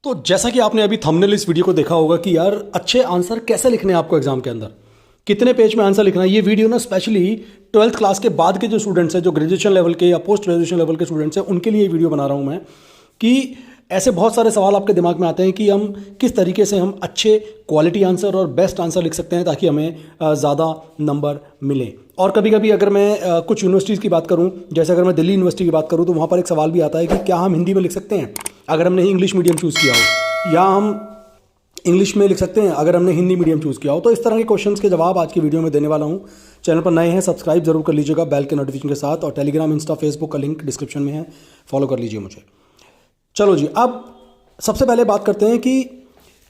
तो जैसा कि आपने अभी थंबनेल इस वीडियो को देखा होगा कि यार अच्छे आंसर कैसे लिखने हैं आपको एग्जाम के अंदर, कितने पेज में आंसर लिखना है। ये वीडियो ना स्पेशली 12th क्लास के बाद के जो स्टूडेंट्स हैं, जो ग्रेजुएशन लेवल के या पोस्ट ग्रेजुएशन लेवल के स्टूडेंट्स हैं, उनके लिए ये वीडियो बना रहा हूँ मैं कि ऐसे बहुत सारे सवाल आपके दिमाग में आते हैं कि हम किस तरीके से हम अच्छे क्वालिटी आंसर और बेस्ट आंसर लिख सकते हैं ताकि हमें ज़्यादा नंबर मिले। और कभी कभी अगर मैं कुछ यूनिवर्सिटीज़ की बात करूं, जैसे अगर मैं दिल्ली यूनिवर्सिटी की बात करूं, तो वहाँ पर एक सवाल भी आता है कि क्या हम हिंदी में लिख सकते हैं अगर हमने इंग्लिश मीडियम चूज़ किया हो, या हम इंग्लिश में लिख सकते हैं अगर हमने हिंदी मीडियम चूज़ किया हो। तो इस तरह के क्वेश्चंस के जवाब आज की वीडियो में देने वाला हूँ। चैनल पर नए हैं सब्सक्राइब जरूर कर लीजिएगा बेल के नोटिफिकेशन के साथ, और टेलीग्राम, इंस्टा, फेसबुक का लिंक डिस्क्रिप्शन में है, फॉलो कर लीजिए मुझे। चलो जी, अब सबसे पहले बात करते हैं कि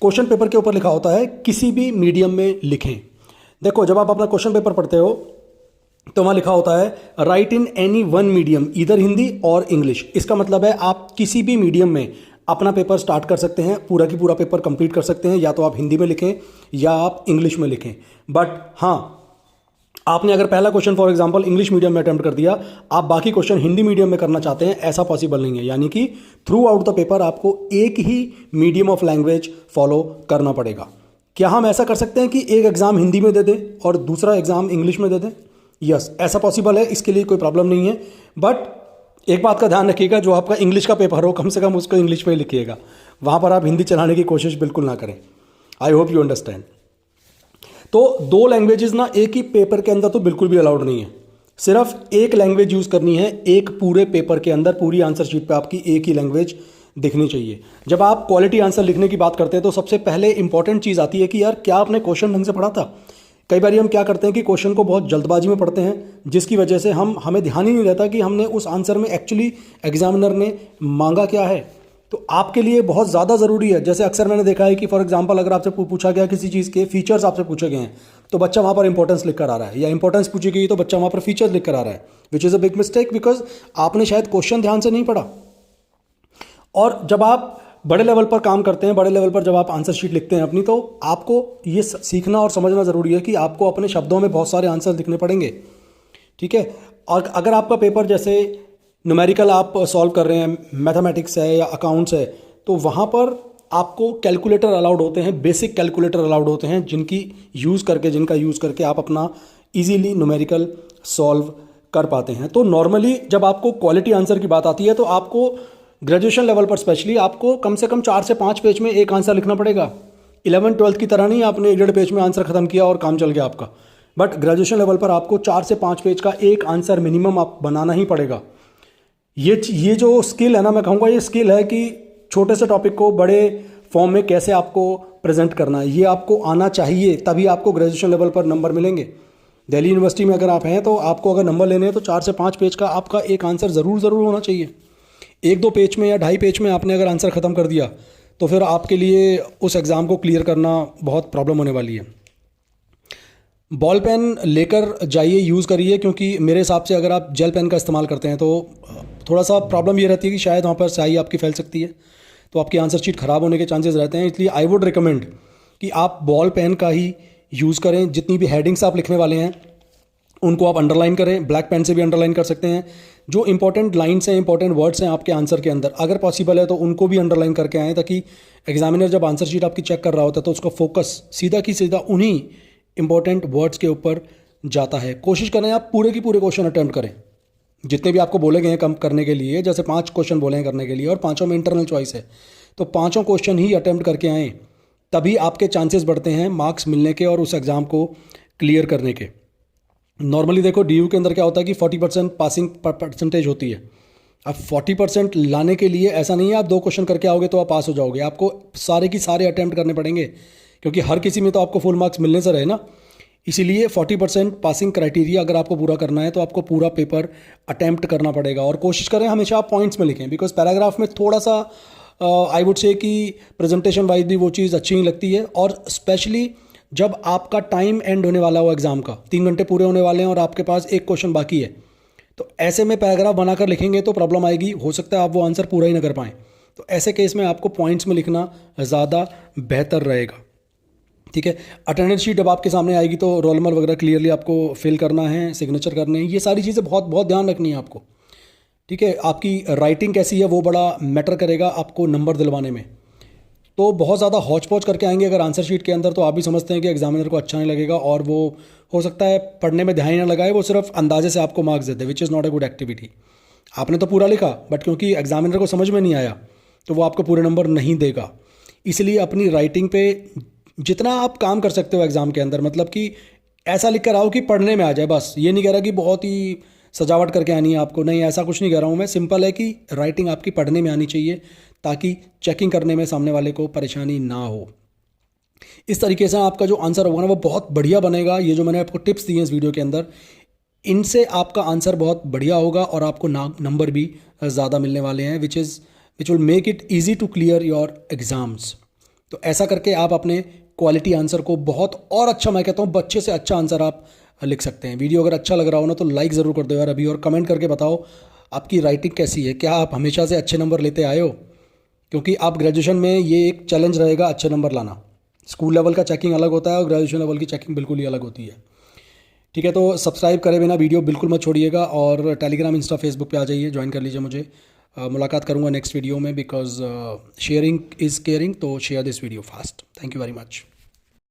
क्वेश्चन पेपर के ऊपर लिखा होता है किसी भी मीडियम में लिखें। देखो, जब आप अपना क्वेश्चन पेपर पढ़ते हो तो वहाँ लिखा होता है right in any one medium, इधर हिंदी और इंग्लिश। इसका मतलब है आप किसी भी मीडियम में अपना पेपर स्टार्ट कर सकते हैं, पूरा की पूरा पेपर कंप्लीट कर सकते हैं। या तो आप हिंदी में लिखें या आप इंग्लिश में लिखें। बट हाँ, आपने अगर पहला question for example English medium में अटेम्प्ट कर दिया, आप बाकी क्वेश्चन हिंदी मीडियम में करना चाहते हैं, ऐसा पॉसिबल नहीं है। यानी कि थ्रू आउट द पेपर आपको एक ही मीडियम ऑफ लैंग्वेज फॉलो करना पड़ेगा। क्या हम ऐसा कर सकते हैं कि एक एग्जाम हिंदी में दे दें और दूसरा एग्जाम इंग्लिश में दे दें? यस, ऐसा पॉसिबल है, इसके लिए कोई प्रॉब्लम नहीं है। बट एक बात का ध्यान रखिएगा, जो आपका इंग्लिश का पेपर हो कम से कम उसको इंग्लिश में ही लिखिएगा, वहाँ पर आप हिंदी चलाने की कोशिश बिल्कुल ना करें। I hope you understand. तो दो लैंग्वेजेस ना एक ही पेपर के अंदर तो बिल्कुल भी अलाउड नहीं है। सिर्फ एक लैंग्वेज यूज़ करनी है, एक पूरे पेपर के अंदर, पूरी आंसर शीट पे आपकी एक ही लैंग्वेज दिखनी चाहिए। जब आप क्वालिटी आंसर लिखने की बात करते हैं तो सबसे पहले इंपॉर्टेंट चीज़ आती है कि यार क्या आपने क्वेश्चन ढंग से पढ़ा था। कई बार हम क्या करते हैं कि क्वेश्चन को बहुत जल्दबाजी में पढ़ते हैं, जिसकी वजह से हमें ध्यान ही नहीं रहता कि हमने उस आंसर में एक्चुअली एग्जामिनर ने मांगा क्या है। तो आपके लिए बहुत ज़्यादा ज़रूरी है। जैसे अक्सर मैंने देखा है कि फॉर एग्जांपल अगर आपसे पूछा गया किसी चीज़ के फीचर्स आपसे पूछे गए हैं, तो बच्चा वहाँ पर इंपॉर्टेंस लिख कर आ रहा है, या इंपॉर्टेंस पूछी गई तो बच्चा वहाँ पर फीचर्स लिख कर आ रहा है, which is a big mistake, because आपने शायद क्वेश्चन ध्यान से नहीं पढ़ा। और जब आप बड़े लेवल पर काम करते हैं, बड़े लेवल पर जब आप आंसर शीट लिखते हैं अपनी, तो आपको ये सीखना और समझना ज़रूरी है कि आपको अपने शब्दों में बहुत सारे आंसर लिखने पड़ेंगे। ठीक है। और अगर आपका पेपर जैसे न्यूमेरिकल आप सॉल्व कर रहे हैं, मैथमेटिक्स है या अकाउंट्स है, तो वहाँ पर आपको कैलकुलेटर अलाउड होते हैं, बेसिक कैलकुलेटर अलाउड होते हैं, जिनका यूज़ करके आप अपना इजीली न्यूमेरिकल सॉल्व कर पाते हैं। तो नॉर्मली जब आपको क्वालिटी आंसर की बात आती है तो आपको ग्रेजुएशन लेवल पर स्पेशली आपको कम से कम 4 से 5 पेज में एक आंसर लिखना पड़ेगा। 11th-12th की तरह नहीं आपने 1.5 पेज में आंसर खत्म किया और काम चल गया आपका। बट ग्रेजुएशन लेवल पर आपको 4 से 5 पेज का एक आंसर मिनिमम आप बनाना ही पड़ेगा। ये जो स्किल है ना, मैं कहूँगा ये स्किल है कि छोटे से टॉपिक को बड़े फॉर्म में कैसे आपको प्रेजेंट करना है, ये आपको आना चाहिए, तभी आपको ग्रेजुएशन लेवल पर नंबर मिलेंगे। दिल्ली यूनिवर्सिटी में अगर आप हैं तो आपको अगर नंबर लेने हैं तो 4 से 5 पेज का आपका एक आंसर ज़रूर होना चाहिए। 1-2 पेज में या 2.5 पेज में आपने अगर आंसर ख़त्म कर दिया तो फिर आपके लिए उस एग्ज़ाम को क्लियर करना बहुत प्रॉब्लम होने वाली है। बॉल पेन लेकर जाइए, यूज़ करिए, क्योंकि मेरे हिसाब से अगर आप जेल पेन का इस्तेमाल करते हैं तो थोड़ा सा प्रॉब्लम ये रहती है कि शायद वहाँ पर स्याही आपकी फैल सकती है, तो आपकी आंसर शीट ख़राब होने के चांसेस रहते हैं। इसलिए आई वुड रिकमेंड कि आप बॉल पेन का ही यूज़ करें। जितनी भी हेडिंग्स आप लिखने वाले हैं उनको आप अंडरलाइन करें, ब्लैक पेन से भी अंडरलाइन कर सकते हैं। जो इंपॉर्टेंट लाइन्स हैं, इंपॉर्टेंट वर्ड्स हैं आपके आंसर के अंदर, अगर पॉसिबल है तो उनको भी अंडरलाइन करके आएँ, ताकि एग्जामिनर जब आंसर शीट आपकी चेक कर रहा होता है तो उसका फोकस सीधा की सीधा उन्हीं इंपॉर्टेंट वर्ड्स के ऊपर जाता है। कोशिश करें आप पूरे की पूरे क्वेश्चन अटेम्प्ट करें, जितने भी आपको बोले गए हैं कम करने के लिए। जैसे 5 क्वेश्चन बोले हैं करने के लिए और 5 में इंटरनल चॉइस है, तो 5 क्वेश्चन ही अटेम्प्ट करके आएँ, तभी आपके चांसेस बढ़ते हैं मार्क्स मिलने के और उस एग्ज़ाम को क्लियर करने के। नॉर्मली देखो DU के अंदर क्या होता है कि 40% पासिंग परसेंटेज होती है। अब 40% लाने के लिए ऐसा नहीं है आप 2 क्वेश्चन करके आओगे तो आप पास हो जाओगे, आपको सारे की सारे अटेम्प्ट करने पड़ेंगे, क्योंकि हर किसी में तो आपको फुल मार्क्स मिलने से रहे ना। इसीलिए 40% पासिंग क्राइटेरिया अगर आपको पूरा करना है तो आपको पूरा पेपर अटेम्प्ट करना पड़ेगा। और कोशिश करें हमेशा आप पॉइंट्स में लिखें, बिकॉज पैराग्राफ में थोड़ा सा आई वुड से कि प्रेजेंटेशन वाइज भी वो चीज़ अच्छी नहीं लगती है। और स्पेशली जब आपका टाइम एंड होने वाला हो एग्ज़ाम का, 3 घंटे पूरे होने वाले हैं और आपके पास एक क्वेश्चन बाकी है, तो ऐसे में पैराग्राफ बनाकर लिखेंगे तो प्रॉब्लम आएगी, हो सकता है आप वो आंसर पूरा ही ना कर पाएँ। तो ऐसे केस में आपको पॉइंट्स में लिखना ज़्यादा बेहतर रहेगा। ठीक है। अटेंडेंस शीट जब आपके सामने आएगी तो रोल नंबर वगैरह क्लियरली आपको फिल करना है, सिग्नेचर करने हैं, ये सारी चीज़ें बहुत बहुत ध्यान रखनी है आपको। ठीक है। आपकी राइटिंग कैसी है वो बड़ा मैटर करेगा आपको नंबर दिलवाने में। तो बहुत ज़्यादा हौच पौच करके आएंगे अगर आंसर शीट के अंदर, तो आप भी समझते हैं कि एग्जामिनर को अच्छा नहीं लगेगा और वो हो सकता है पढ़ने में ध्यान ही ना लगाए, वो सिर्फ अंदाजे से आपको मार्क्स देते, which is not a good activity. आपने तो पूरा लिखा बट क्योंकि एग्जामिनर को समझ में नहीं आया तो वो आपको पूरे नंबर नहीं देगा। इसलिए अपनी राइटिंग पे जितना आप काम कर सकते हो एग्ज़ाम के अंदर, मतलब कि ऐसा लिख कर आओ कि पढ़ने में आ जाए। बस ये नहीं कह रहा कि बहुत ही सजावट करके आनी है आपको, नहीं ऐसा कुछ नहीं कह रहा हूँ मैं। सिंपल है कि राइटिंग आपकी पढ़ने में आनी चाहिए ताकि चेकिंग करने में सामने वाले को परेशानी ना हो। इस तरीके से आपका जो आंसर होगा ना वो बहुत बढ़िया बनेगा। ये जो मैंने आपको टिप्स दिए हैं इस वीडियो के अंदर, इनसे आपका आंसर बहुत बढ़िया होगा और आपको नंबर भी ज़्यादा मिलने वाले हैं, which will make it easy to clear your exams. तो ऐसा करके आप अपने क्वालिटी आंसर को बहुत और अच्छा, मैं कहता हूँ बच्चे से अच्छा आंसर आप लिख सकते हैं। वीडियो अगर अच्छा लग रहा हो ना तो लाइक ज़रूर कर दो यार अभी, और कमेंट करके बताओ आपकी राइटिंग कैसी है, क्या आप हमेशा से अच्छे नंबर लेते आए हो? क्योंकि आप ग्रेजुएशन में ये एक चैलेंज रहेगा अच्छे नंबर लाना। स्कूल लेवल का चेकिंग अलग होता है और ग्रेजुएशन लेवल की चेकिंग बिल्कुल ही अलग होती है। ठीक है, तो सब्सक्राइब करे बिना वीडियो बिल्कुल मत छोड़िएगा और टेलीग्राम, इंस्टा, फेसबुक पे आ जाइए, ज्वाइन कर लीजिए मुझे। मुलाकात करूँगा नेक्स्ट वीडियो में, बिकॉज शेयरिंग इज़ केयरिंग। तो share this video fast. Thank you very much.